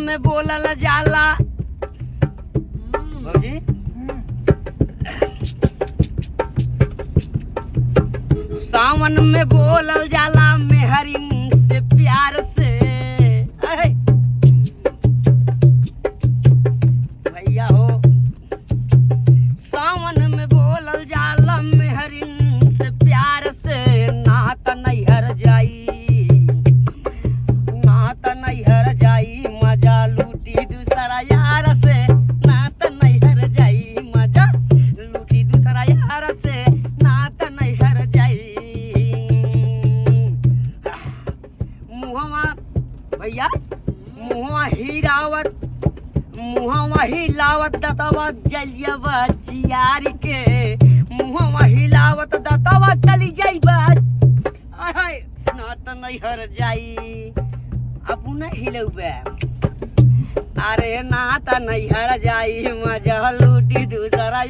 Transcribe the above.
में बोलल जाला भौजी सावन में बोलल जाला मेहरिन से प्यार से भैया हो सावन में बोलल जाला मेहरिन से प्यार से नात नैहर जाई मजा लूटी दूसरा यार से नात नैहर जाई मजा लूटी दूसरा यार से नात नैहर जाई मुहवा भैया मुहवा हिलावत दतवा जलियवा जियार के मुहवा हिलावत दतवा चली जाइबा हाय नात नैहर जाई अब न हिलौबे अरे नात नैहर जाई मजा लूटी दूसरा